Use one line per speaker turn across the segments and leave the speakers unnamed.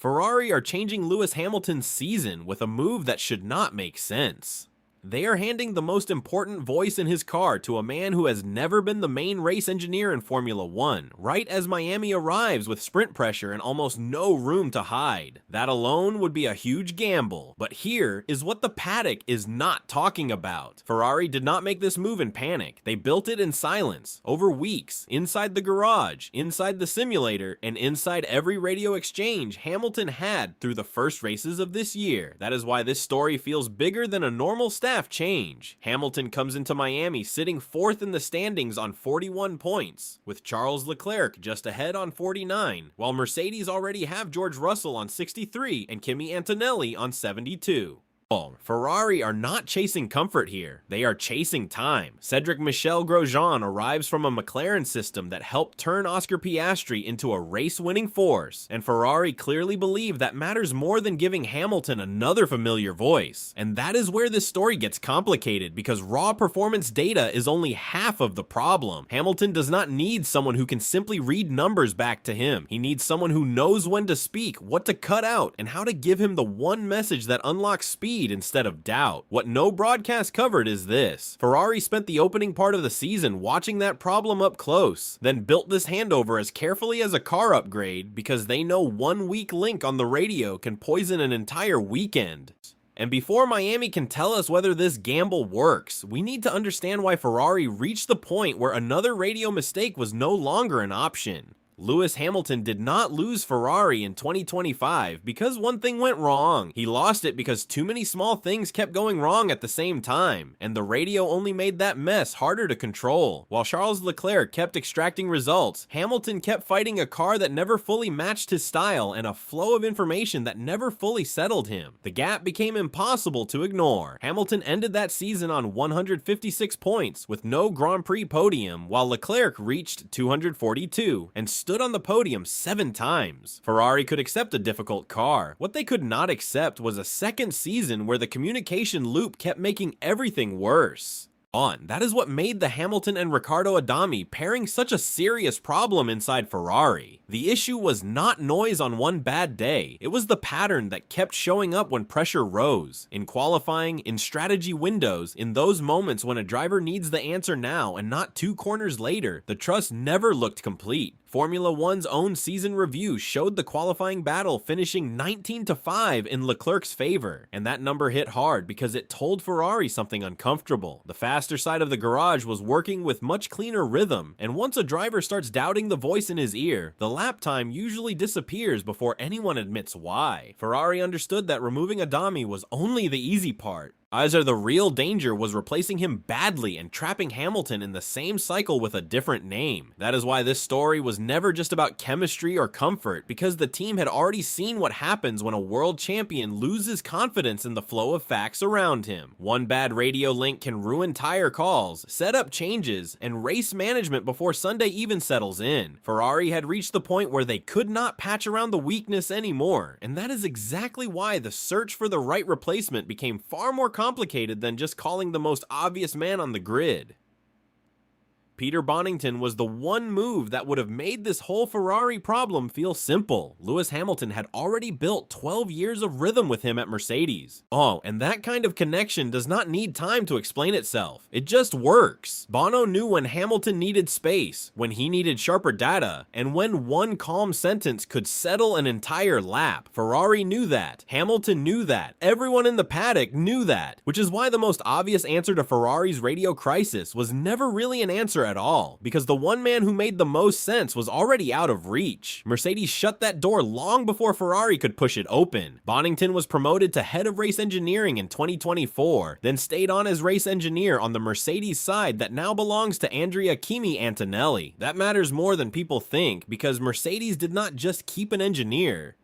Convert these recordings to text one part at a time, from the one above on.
Ferrari are changing Lewis Hamilton's season with a move that should not make sense. They are handing the most important voice in his car to a man who has never been the main race engineer in Formula 1, right as Miami arrives with sprint pressure and almost no room to hide. That alone would be a huge gamble, but here is what the paddock is not talking about. Ferrari did not make this move in panic. They built it in silence, over weeks, inside the garage, inside the simulator, and inside every radio exchange Hamilton had through the first races of this year. That is why this story feels bigger than a normal staff change. Hamilton comes into Miami sitting 4th in the standings on 41 points, with Charles Leclerc just ahead on 49, while Mercedes already have George Russell on 63 and Kimi Antonelli on 72. Ferrari are not chasing comfort here, they are chasing time. Cedric Michel Grosjean arrives from a McLaren system that helped turn Oscar Piastri into a race-winning force, and Ferrari clearly believe that matters more than giving Hamilton another familiar voice. And that is where this story gets complicated, because raw performance data is only half of the problem. Hamilton does not need someone who can simply read numbers back to him. He needs someone who knows when to speak, what to cut out, and how to give him the one message that unlocks speed instead of doubt. What no broadcast covered is this: Ferrari spent the opening part of the season watching that problem up close, then built this handover as carefully as a car upgrade because they know one weak link on the radio can poison an entire weekend. And before Miami can tell us whether this gamble works, we need to understand why Ferrari reached the point where another radio mistake was no longer an option. Lewis Hamilton did not lose Ferrari in 2025 because one thing went wrong. He lost it because too many small things kept going wrong at the same time, and the radio only made that mess harder to control. While Charles Leclerc kept extracting results, Hamilton kept fighting a car that never fully matched his style and a flow of information that never fully settled him. The gap became impossible to ignore. Hamilton ended that season on 156 points with no Grand Prix podium, while Leclerc reached 242 and stood on the podium 7 times. Ferrari could accept a difficult car. What they could not accept was a second season where the communication loop kept making everything worse. That is what made the Hamilton and Riccardo Adami pairing such a serious problem inside Ferrari. The issue was not noise on one bad day, it was the pattern that kept showing up when pressure rose. In qualifying, in strategy windows, in those moments when a driver needs the answer now and not 2 corners later, the trust never looked complete. Formula One's own season review showed the qualifying battle finishing 19-5 in Leclerc's favor, and that number hit hard because it told Ferrari something uncomfortable. The faster side of the garage was working with much cleaner rhythm, and once a driver starts doubting the voice in his ear, the lap time usually disappears before anyone admits why. Ferrari understood that removing Adami was only the easy part. Either the real danger was replacing him badly and trapping Hamilton in the same cycle with a different name. That is why this story was never just about chemistry or comfort, because the team had already seen what happens when a world champion loses confidence in the flow of facts around him. One bad radio link can ruin tire calls, setup changes, and race management before Sunday even settles in. Ferrari had reached the point where they could not patch around the weakness anymore, and that is exactly why the search for the right replacement became far more complicated than just calling the most obvious man on the grid. Peter Bonington was the one move that would have made this whole Ferrari problem feel simple. Lewis Hamilton had already built 12 years of rhythm with him at Mercedes. And that kind of connection does not need time to explain itself. It just works. Bono knew when Hamilton needed space, when he needed sharper data, and when one calm sentence could settle an entire lap. Ferrari knew that. Hamilton knew that. Everyone in the paddock knew that. Which is why the most obvious answer to Ferrari's radio crisis was never really an answer at all, because the one man who made the most sense was already out of reach. Mercedes shut that door long before Ferrari could push it open. Bonington was promoted to head of race engineering in 2024, then stayed on as race engineer on the Mercedes side that now belongs to Andrea Kimi Antonelli. That matters more than people think, because Mercedes did not just keep an engineer.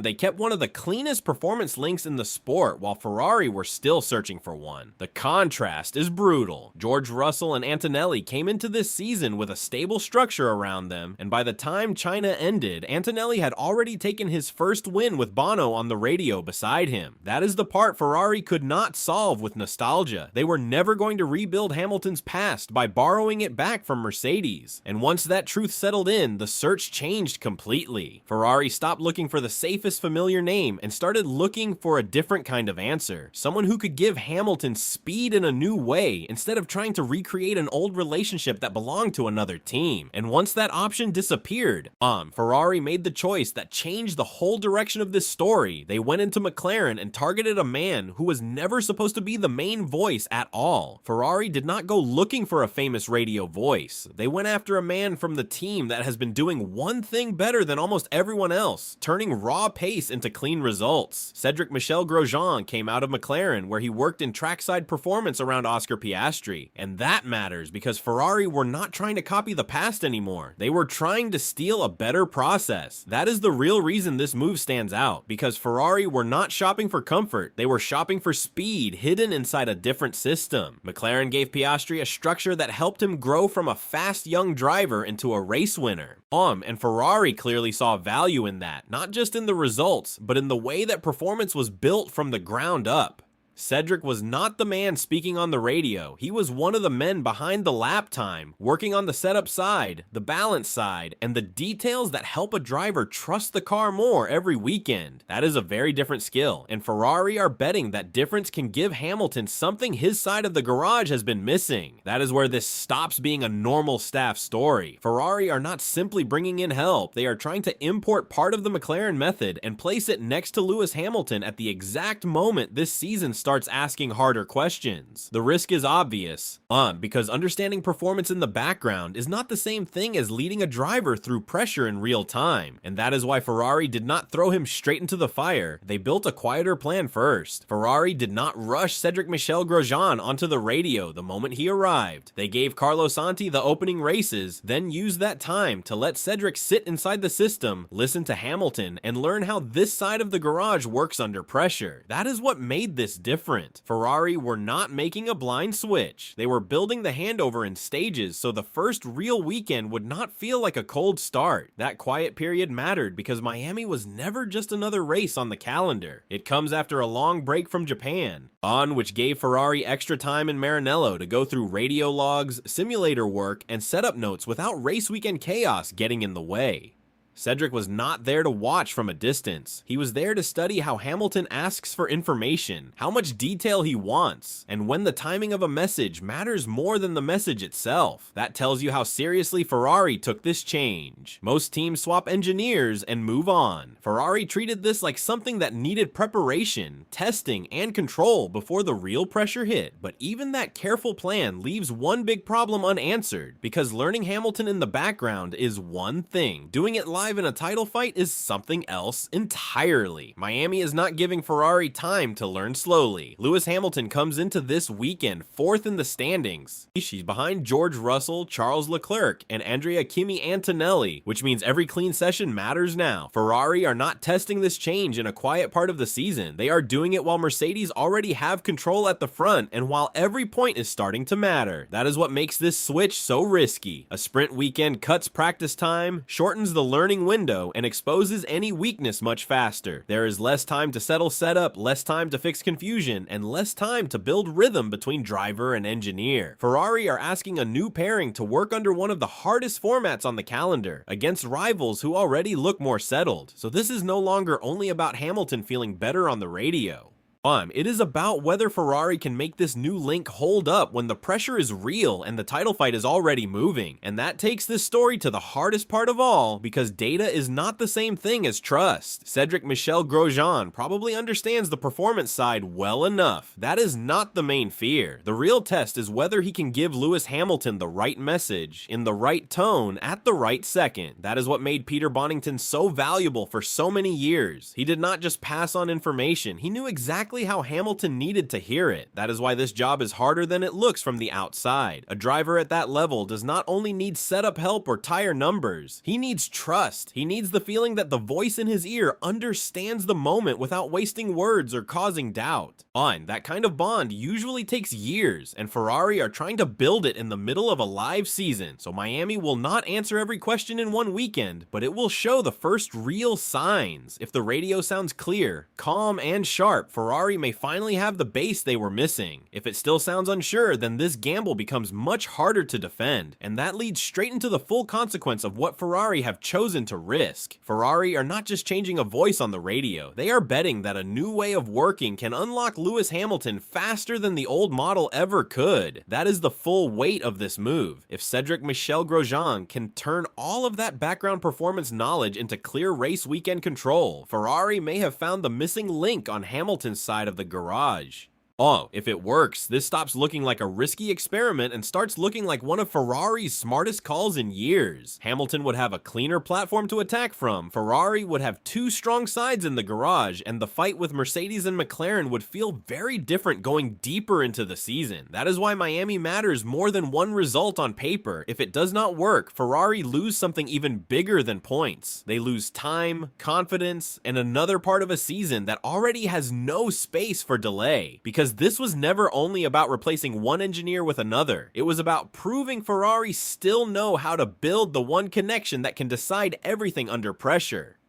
They kept one of the cleanest performance links in the sport, while Ferrari were still searching for one. The contrast is brutal. George Russell and Antonelli came into this season with a stable structure around them, and by the time China ended, Antonelli had already taken his first win with Bono on the radio beside him. That is the part Ferrari could not solve with nostalgia. They were never going to rebuild Hamilton's past by borrowing it back from Mercedes. And once that truth settled in, the search changed completely. Ferrari stopped looking for the safest familiar name and started looking for a different kind of answer. Someone who could give Hamilton speed in a new way instead of trying to recreate an old relationship that belonged to another team. And once that option disappeared, Ferrari made the choice that changed the whole direction of this story. They went into McLaren and targeted a man who was never supposed to be the main voice at all. Ferrari did not go looking for a famous radio voice. They went after a man from the team that has been doing one thing better than almost everyone else, turning raw pace into clean results. Cedric Michel Grosjean came out of McLaren, where he worked in trackside performance around Oscar Piastri. And that matters because Ferrari were not trying to copy the past anymore. They were trying to steal a better process. That is the real reason this move stands out, because Ferrari were not shopping for comfort. They were shopping for speed hidden inside a different system. McLaren gave Piastri a structure that helped him grow from a fast young driver into a race winner. And Ferrari clearly saw value in that, not just in the results, but in the way that performance was built from the ground up. Cedric was not the man speaking on the radio. He was one of the men behind the lap time, working on the setup side, the balance side, and the details that help a driver trust the car more every weekend. That is a very different skill, and Ferrari are betting that difference can give Hamilton something his side of the garage has been missing. That is where this stops being a normal staff story. Ferrari are not simply bringing in help. They are trying to import part of the McLaren method and place it next to Lewis Hamilton at the exact moment this season starts asking harder questions. The risk is obvious, because understanding performance in the background is not the same thing as leading a driver through pressure in real time, and that is why Ferrari did not throw him straight into the fire. They built a quieter plan first. Ferrari did not rush Cedric Michel Grosjean onto the radio the moment he arrived. They gave Carlos Sainz the opening races, then used that time to let Cedric sit inside the system, listen to Hamilton, and learn how this side of the garage works under pressure. That is what made this different. Ferrari were not making a blind switch. They were building the handover in stages so the first real weekend would not feel like a cold start. That quiet period mattered because Miami was never just another race on the calendar. It comes after a long break from Japan, which gave Ferrari extra time in Maranello to go through radio logs, simulator work, and setup notes without race weekend chaos getting in the way. Cedric was not there to watch from a distance. He was there to study how Hamilton asks for information, how much detail he wants, and when the timing of a message matters more than the message itself. That tells you how seriously Ferrari took this change. Most teams swap engineers and move on. Ferrari treated this like something that needed preparation, testing, and control before the real pressure hit. But even that careful plan leaves one big problem unanswered, because learning Hamilton in the background is one thing. Doing it live in a title fight is something else entirely. Miami is not giving Ferrari time to learn slowly. Lewis Hamilton comes into this weekend 4th in the standings. She's behind George Russell, Charles Leclerc, and Andrea Kimi Antonelli, which means every clean session matters now. Ferrari are not testing this change in a quiet part of the season. They are doing it while Mercedes already have control at the front and while every point is starting to matter. That is what makes this switch so risky. A sprint weekend cuts practice time, shortens the learning window, and exposes any weakness much faster. There is less time to settle setup, less time to fix confusion, and less time to build rhythm between driver and engineer. Ferrari are asking a new pairing to work under one of the hardest formats on the calendar, against rivals who already look more settled. So this is no longer only about Hamilton feeling better on the radio. It is about whether Ferrari can make this new link hold up when the pressure is real and the title fight is already moving. And that takes this story to the hardest part of all, because data is not the same thing as trust. Cedric Michel Grosjean probably understands the performance side well enough. That is not the main fear. The real test is whether he can give Lewis Hamilton the right message, in the right tone, at the right second. That is what made Peter Bonington so valuable for so many years. He did not just pass on information, he knew exactly how Hamilton needed to hear it. That is why this job is harder than it looks from the outside. A driver at that level does not only need setup help or tire numbers, he needs trust. He needs the feeling that the voice in his ear understands the moment without wasting words or causing doubt. That kind of bond usually takes years, and Ferrari are trying to build it in the middle of a live season, so Miami will not answer every question in one weekend, but it will show the first real signs. If the radio sounds clear, calm, and sharp, Ferrari Ferrari may finally have the base they were missing. If it still sounds unsure, then this gamble becomes much harder to defend, and that leads straight into the full consequence of what Ferrari have chosen to risk. Ferrari are not just changing a voice on the radio, they are betting that a new way of working can unlock Lewis Hamilton faster than the old model ever could. That is the full weight of this move. If Cedric Michel Grosjean can turn all of that background performance knowledge into clear race weekend control, Ferrari may have found the missing link on Hamilton's side of the garage. Oh, if it works, this stops looking like a risky experiment and starts looking like one of Ferrari's smartest calls in years. Hamilton would have a cleaner platform to attack from, Ferrari would have two strong sides in the garage, and the fight with Mercedes and McLaren would feel very different going deeper into the season. That is why Miami matters more than one result on paper. If it does not work, Ferrari lose something even bigger than points. They lose time, confidence, and another part of a season that already has no space for delay. Because this was never only about replacing one engineer with another. It was about proving Ferrari still know how to build the one connection that can decide everything under pressure.